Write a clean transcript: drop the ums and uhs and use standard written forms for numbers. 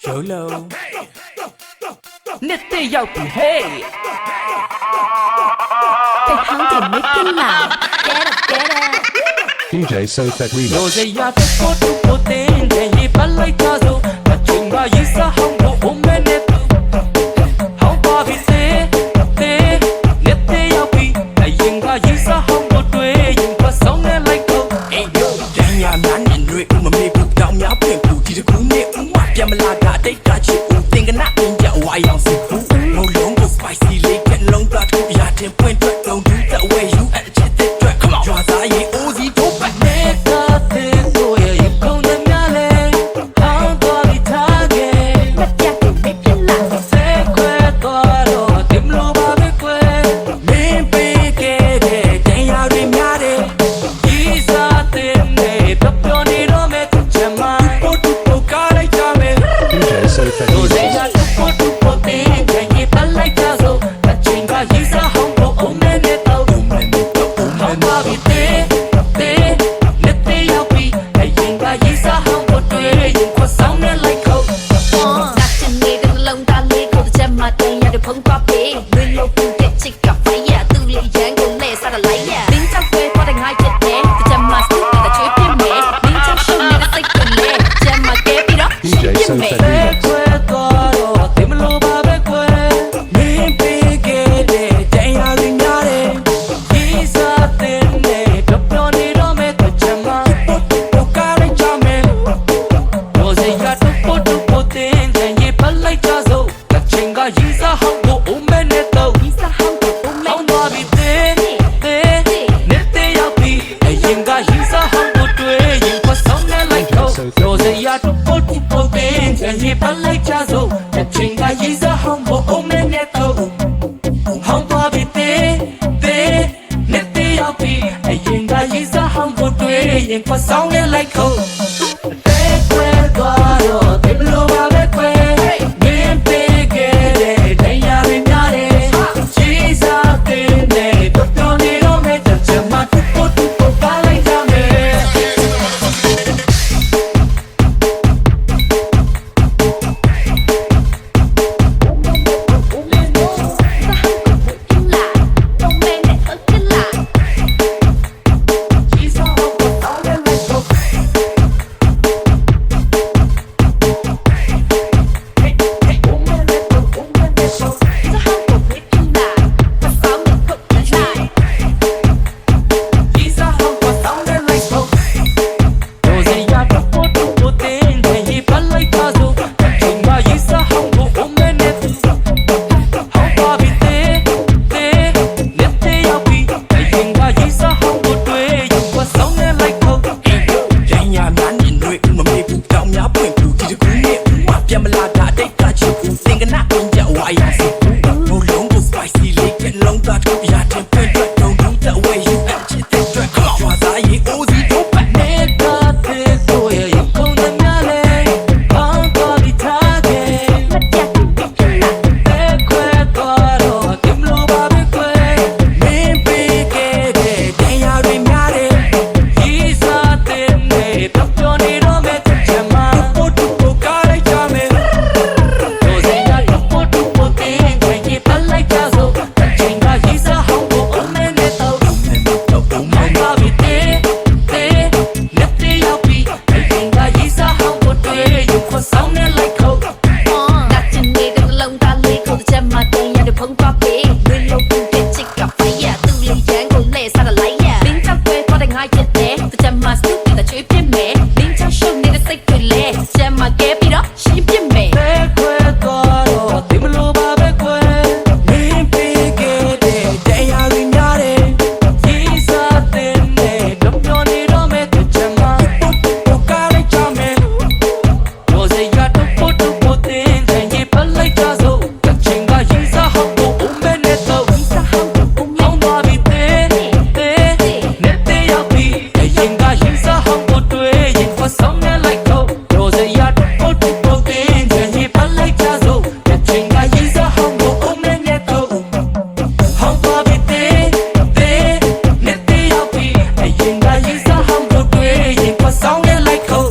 YOLO နှစ်သိရောက်ပြီ hey 被夯着没跟来 get it DJ Sofet Remix ရိုစေရတဲ့ဖို့တူဖို့တင်တဲ့ရေပတ်လိုက်တာဆိုအချိန်ကရေးစားဟောင်းဖို့ oh man နဲ့ဟောင်းပါပြီစေနှစ်သိရောက်ပြီအရင်ကရေးစားဟောင်းဖို့တွေ့ရင်ပတ်ဆောင်နဲ့လိုက်ဖို့ Hey yo တန်ညာနာနဲ့တွေဥမမေဘူးတောင်များပင်ဘူးဒီတကူနဲ့ဥမပြန်မလာတာတိတ်ကချစ်ဦးသင်္ကနာပင်ကြဝိုင်းအောင်စီဘူးမလုံးကို spicy လေးကလုံးသားတူရတဲ့ပွင့်ထွက်လုံးဒူးတဲ့ way you at the track come on ကြွားစားရင်အိုးစီတို့ပတ် နေတာတဲ့ကိုရဲ့ရုပ်ခုံးနဲ့များလဲဟောင်းသွားပြီးထားခဲ့ မပြတ်ဘူး没跟来 စဲခွဲသွားတော့တင်မလို့ပါပဲကွယ် မင်းပေးခဲ့တဲ့တန်ရာတွေများတယ် ကြီးစားတဲ့နေတော့ပြောနေတော့မဲ့ချက်မ ပို့တူပို့ကားလိုက်ကြမယ် DJ Sofet တို့စိတ် Remix ကတူဖို့တူဖို့တင်ကြရင်ပတ်လိုက်တာဆိုအချိန်ကရေးစားဟောင်းဖို့ oh man နဲ့တော့ ဥမနဲ့တော့ဥမ ဟောင်း နဲ့ ပါပြီလက်သေးရောက်ပြီအရင်ကရေးစားဟောင်းဖို့တွေ့ရင်ခွဆောင်နဲ့လိုက်ခုတ် 那是你的冷大雷口的这么淡雅的碰挂杯没有不给这个飞呀肚里眼狗泪洒的来呀临场会发的爱chếtတယ်这么 stupid 的绝品美临场秀你的 sick 的美这么给比了 DJ 是美 Sofet Remix ခွဲသွားတော့တင်မလို့ပါပဲကွယ် မင်းပေးခဲ့တဲ့တန်ရာတွေများတယ် ကြီးစားတဲ့နေတော့ပြောနေတော့မဲ့ချက်မ ပို့တူပို့ကားလိုက်ကြမယ် တို့စိတ်ကတူဖို့တင်ကြရင်ပတ်လိုက်တာဆိုအချိန်ကရေးစားဟောင်းဖို့ oh man နဲ့တော့ 你是好的我 ဟောင်း 没 သွားပြီနေတဲ့ရောက်ပြီအရင်ကရေးစားဟောင်းဖို့တွေ့ရင်ခွဆောင်နဲ့လိုက်တော့တို့စိတ်ရတူဖို့တင်ကြရင်ပတ်လိုက်တာဆိုအချိန်ကရေးစားဟောင်းဖို့ oh man နဲ့တော့ဟောင်းသွားပြီနေတဲ့ရောက်ပြီအရင်ကရေးစားဟောင်းဖို့တွေ့ရင်ခွဆောင်နဲ့လိုက်တော့ခွဲသွားတော့ဒီလိုပါပဲခွဲမင်းပေးခဲ့တဲ့တရားတွေများတယ်ကြီးစားတဲ့နေတော့ပြောနေတော့မဲ့ချက်မတူဖို့ကားလိုက်ကြမယ် 跟来都没那个跟来 ကြီးစားဖို့ကောင်းတဲ့လိုက်တော့ 这好我没跟来他扫你口跟来 ကြီးစားဖို့ကောင်းတဲ့လိုက်တော့တို့စိတ်ရတူဖို့တင်တယ်ရေးပတ်လိုက်တာဆိုအချိန်ကရေးစားဟောင်းဖို့ oh man နဲ့ဟောင်းပါပြီနေတဲ့ရောက်ပြီအရင်ကရေးစားဟောင်းဖို့တွေ့ရင်ခွဆောင်နဲ့လိုက်တော့ တန်ညာနာနဲ့တွေဥမမေဘူးတောင်များပွင့်ဘူးဒီတကူနဲ့ဥမပြန်မလာတာတိတ်ကချစ်ဦးသင်္ကနာပင်ကြဝိုင်းအောင်စီဘူးမလုံးကို spicy လေးကလုံးသားတူရတဲ့ပွင့်ထွက်လုံးဒူးတဲ့ way you at the track come on ကြွားစားရင်အိုးစီတို့ပတ် နေတာတဲ့ကိုရဲ့ရုပ်ခုံးနဲ့များလဲဟောင်းသွားပြီးထားခဲ့ မပြတ်ဘူး没跟来 တဲ့ခွဲသွားတော့တင်မလို့ပါပဲကွယ် မင်းပေးခဲ့တဲ့တန်ရာတွေများတယ် ကြီးစားတဲ့နေတော့ပြောနေတော့မဲ့ချက်မ ပို့တူပို့ကားလိုက်ကြမယ် တို့စိတ်ရတူဖို့တင်ခွင့်ကြီးပတ်လိုက်တာဆိုအချိန်ကကြီးစားဟောင်းဖို့ oh man နဲ့တော့ ဥမနဲ့တော့ဥမ ဟောင်း နဲ့ ပါပြီနေတဲ့ရောက်ပြီအရင်ကကြီးစားဟောင်းဖို့တွေ့ရင်ခွဆောင်နဲ့လိုက်ခုတ် 那是你的冷大雷口的这么淡雅的碰挂杯没有不给这个飞呀肚里眼狗泪洒的来呀临场会发的爱chếtတယ်这么 stupid 的绝品美临场秀你的 sick 的嘞这么给比了是品美 တဲ့ခွဲသွားတော့တင်မလို့ပါပဲကွယ် မင်းပေးခဲ့တဲ့တန်ရာတွေများတယ် ကြီးစားတဲ့နေတော့ပြောနေတော့မဲ့ချက်မ ပို့ကားလိုက်ကြမယ် တို့စိတ်ကတူဖို့တင်ကြရင်ပတ်လိုက်တာဆိုအချိန်ကရေးစားဟောင်းဖို့ oh man နဲ့တော့ 你是好的我 ဟောင်းသွားပြီနေတဲ့ရောက်ပြီအရင်ကရေးစားဟောင်းဖို့တွေ့ရင်ခွဆောင်နဲ့လိုက်ခုတ်တို့စိတ်ရတူဖို့တင်ကြရင်ပတ်လိုက်တာဆိုအချိန်ကရေးစားဟောင်းဖို့ oh man နဲ့တော့ဟောင်းသွားပြီနေတဲ့ရောက်ပြီအရင်ကရေးစားဟောင်းဖို့တွေ့ရင်ခွဆောင်နဲ့လိုက်ခုတ်